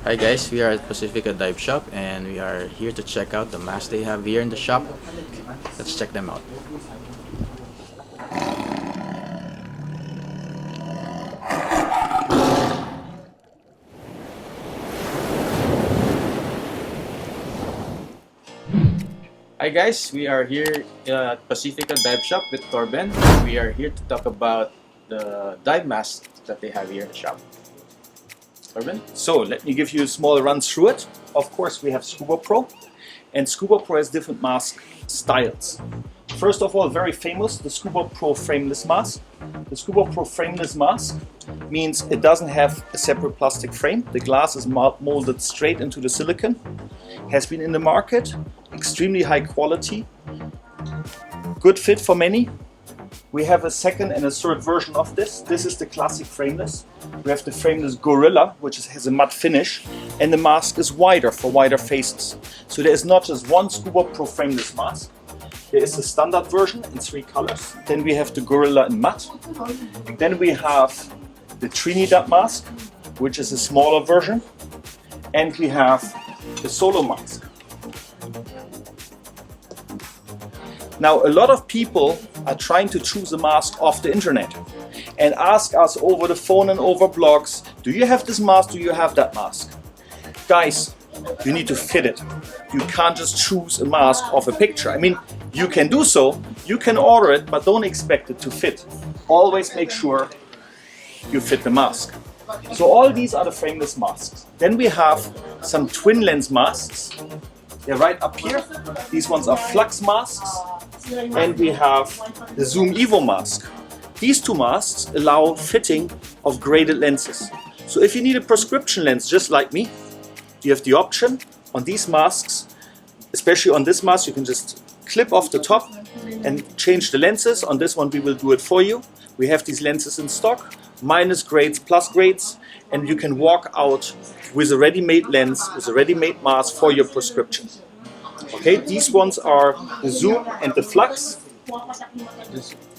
Hi guys, we are at Pacifica Dive Shop and we are here to check out the masks they have here in the shop. Let's check them out. Hi guys, we are here at Pacifica Dive Shop with Torben. We are here to talk about the dive masks that they have here in the shop. Torben? So let me give you a small run through it. Of course, we have Scuba Pro, and Scuba Pro has different mask styles. First of all, very famous, the Scuba Pro frameless mask. The Scuba Pro frameless mask means it doesn't have a separate plastic frame. The glass is molded straight into the silicone. Has been in the market, extremely high quality, good fit for many. We have a second and a third version of this. This is the classic frameless. We have the frameless Gorilla, which has a matte finish, and the mask is wider for wider faces. So there is not just one Scuba Pro frameless mask. There is the standard version in 3 colors. Then we have the Gorilla in matte. Then we have the Trinidad mask, which is a smaller version. And we have the Solo mask. Now, a lot of people are trying to choose a mask off the internet and ask us over the phone and over blogs, do you have this mask, do you have that mask? Guys, you need to fit it. You can't just choose a mask off a picture. I mean, you can do so, you can order it, but don't expect it to fit. Always make sure you fit the mask. So all these are the frameless masks. Then we have some twin lens masks. They're right up here. These ones are flux masks. And we have the Zoom Evo mask. These 2 masks allow fitting of graded lenses. So if you need a prescription lens just like me, you have the option on these masks, especially on this mask, you can just clip off the top and change the lenses. On this one we will do it for you. We have these lenses in stock, minus grades, plus grades, and you can walk out with a ready-made lens, with a ready-made mask for your prescription. Okay, these ones are the Zoom and the Flux.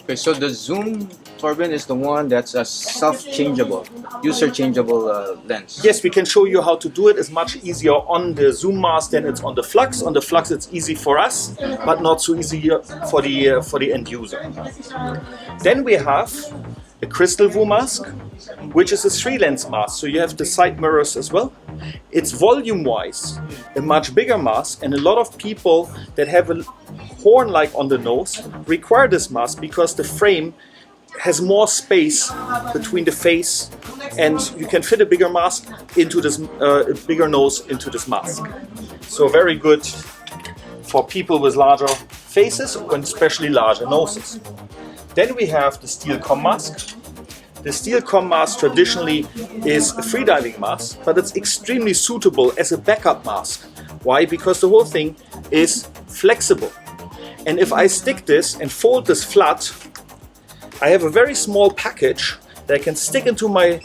Okay, so the Zoom, Torben, is the one that's a self-changeable, user-changeable lens. Yes, we can show you how to do it. It's much easier on the Zoom mask than it's on the Flux. On the Flux it's easy for us, but not so easy for the end user. Then we have a Crystal View mask, which is a 3-lens mask, so you have the side mirrors as well. It's volume-wise a much bigger mask, and a lot of people that have a horn-like on the nose require this mask because the frame has more space between the face, and you can fit a bigger mask into this, a bigger nose into this mask. So very good for people with larger faces and especially larger noses. Then we have the Steel Com mask. The Steel Com mask traditionally is a freediving mask, but it's extremely suitable as a backup mask. Why? Because the whole thing is flexible. And if I stick this and fold this flat, I have a very small package that I can stick into my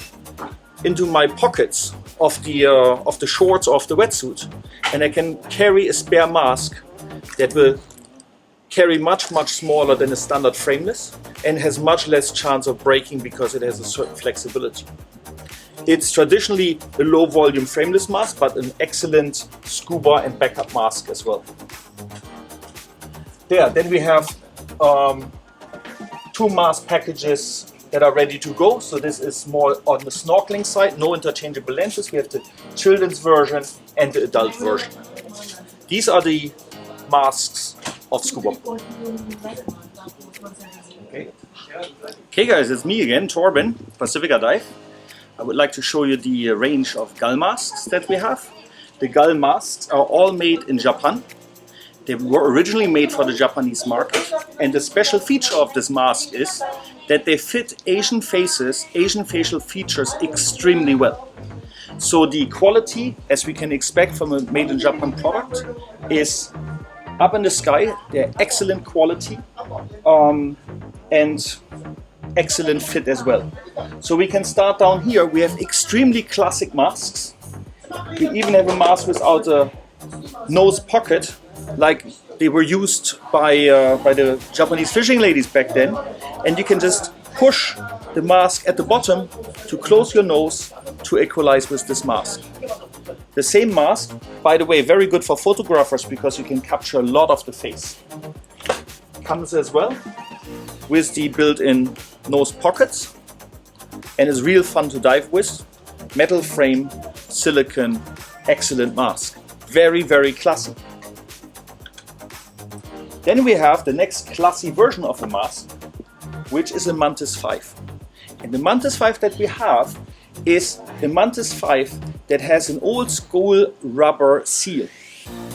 pockets of the shorts or of the wetsuit, and I can carry a spare mask that will carry much smaller than a standard frameless and has much less chance of breaking because it has a certain flexibility. It's traditionally a low volume frameless mask, but an excellent scuba and backup mask as well. Then we have 2 mask packages that are ready to go. So this is more on the snorkeling side, no interchangeable lenses. We have the children's version and the adult version. These are the masks of Scuba. Okay guys, it's me again, Torben, Pacifica Dive. I would like to show you the range of gull masks that we have. The gull masks are all made in Japan. They were originally made for the Japanese market, and the special feature of this mask is that they fit Asian faces, Asian facial features extremely well. So the quality, as we can expect from a made in Japan product, is up in the sky. They're excellent quality and excellent fit as well. So we can start down here. We have extremely classic masks. We even have a mask without a nose pocket, like they were used by the Japanese fishing ladies back then. And you can just push the mask at the bottom to close your nose to equalize with this mask. The same mask, by the way, very good for photographers because you can capture a lot of the face. Comes as well with the built-in nose pockets and is real fun to dive with. Metal frame, silicone, excellent mask. Very, very classy. Then we have the next classy version of the mask, which is a Mantis 5. And the Mantis 5 that we have is the Mantis 5 that has an old school rubber seal.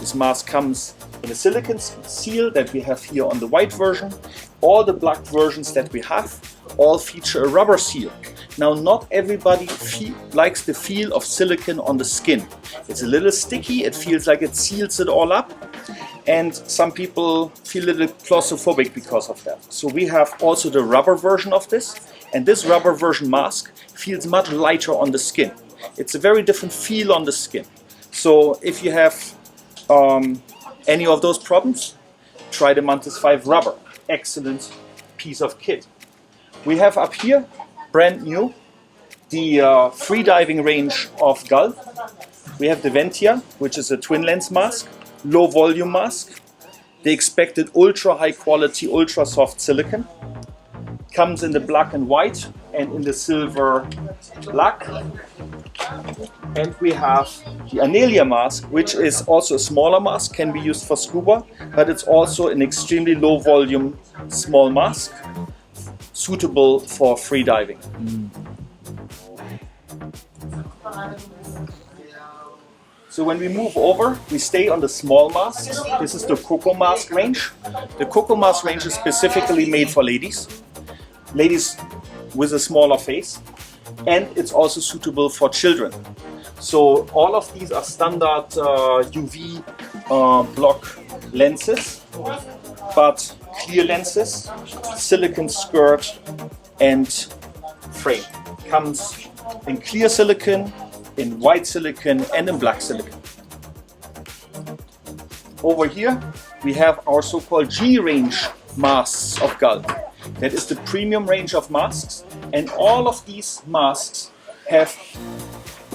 This mask comes in a silicone seal that we have here on the white version. All the black versions that we have all feature a rubber seal. Now, not everybody likes the feel of silicone on the skin. It's a little sticky, it feels like it seals it all up, and some people feel a little claustrophobic because of that. So we have also the rubber version of this, and this rubber version mask feels much lighter on the skin. It's a very different feel on the skin. So if you have any of those problems, try the Mantis 5 rubber. Excellent piece of kit. We have up here, brand new, the freediving range of Gull. We have the Ventia, which is a twin lens mask, low volume mask. The expected ultra high quality, ultra soft silicone. Comes in the black and white and in the silver black. And we have the Anelia mask, which is also a smaller mask, can be used for scuba, but it's also an extremely low volume small mask, suitable for free diving. So when we move over, we stay on the small masks. This is the Coco mask range. The Coco mask range is specifically made for ladies. Ladies with a smaller face. And it's also suitable for children. So all of these are standard UV block lenses, but clear lenses, silicone skirt and frame. Comes in clear silicone, in white silicone and in black silicone. Over here we have our so-called G range masks of Gull. That is the premium range of masks, and all of these masks have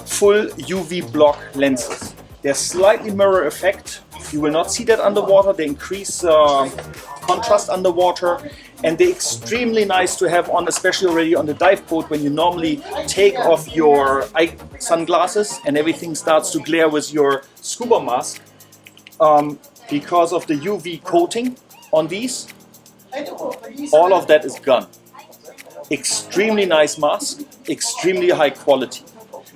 full UV block lenses. They're slightly mirror effect. You will not see that underwater. They increase contrast underwater, and they're extremely nice to have on, especially already on the dive boat when you normally take off your sunglasses and everything starts to glare with your scuba mask. Because of the UV coating on these, all of that is gone. Extremely nice mask, extremely high quality.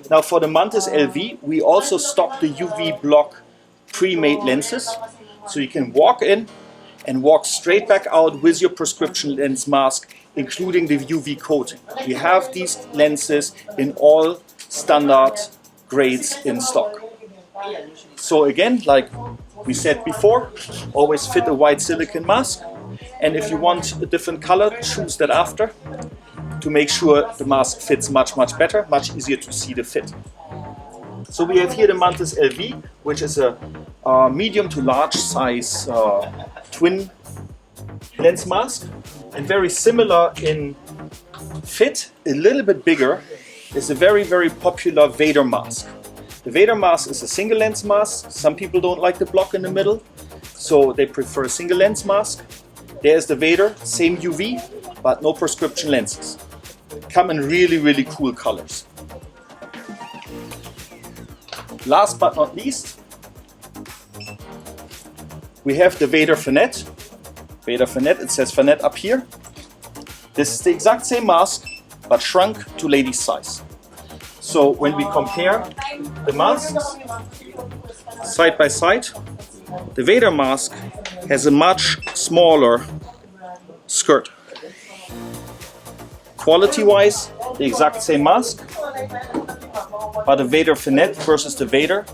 Now for the Mantis LV, we also stock the UV block pre-made lenses. So you can walk in and walk straight back out with your prescription lens mask, including the UV coating. We have these lenses in all standard grades in stock. So again, like we said before, always fit a white silicone mask. And if you want a different color, choose that after to make sure the mask fits much, much better, much easier to see the fit. So we have here the Mantis LV, which is a medium to large size twin lens mask, and very similar in fit, a little bit bigger, is a very, very popular Vader mask. The Vader mask is a single lens mask. Some people don't like the block in the middle, so they prefer a single lens mask. There's the Vader, same UV, but no prescription lenses. Come in really, really cool colors. Last but not least, we have the Vader Finette. Vader Finette, it says Finette up here. This is the exact same mask, but shrunk to ladies' size. So when we compare the masks side by side, the Vader mask has a much smaller skirt. Quality-wise, the exact same mask, but the Vader Finette versus the Vader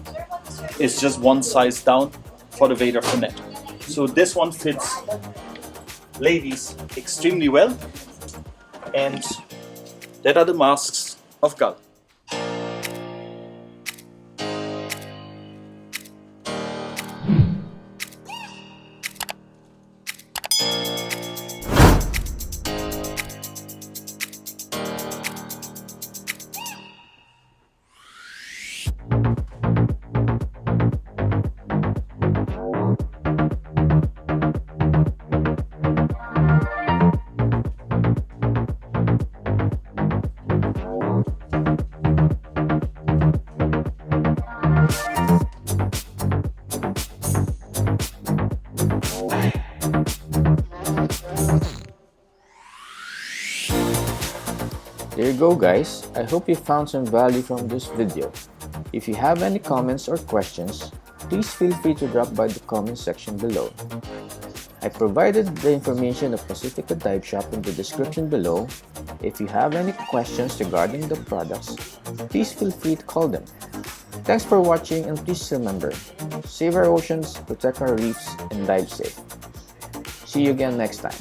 is just one size down for the Vader Finette. So this one fits ladies extremely well, and that are the masks of Gull. go guys, I hope you found some value from this video. If you have any comments or questions, please feel free to drop by the comment section below. I provided the information of Pacifica Dive Shop in the description below. If you have any questions regarding the products, please feel free to call them. Thanks for watching, and please remember, save our oceans, protect our reefs, and dive safe. See you again next time.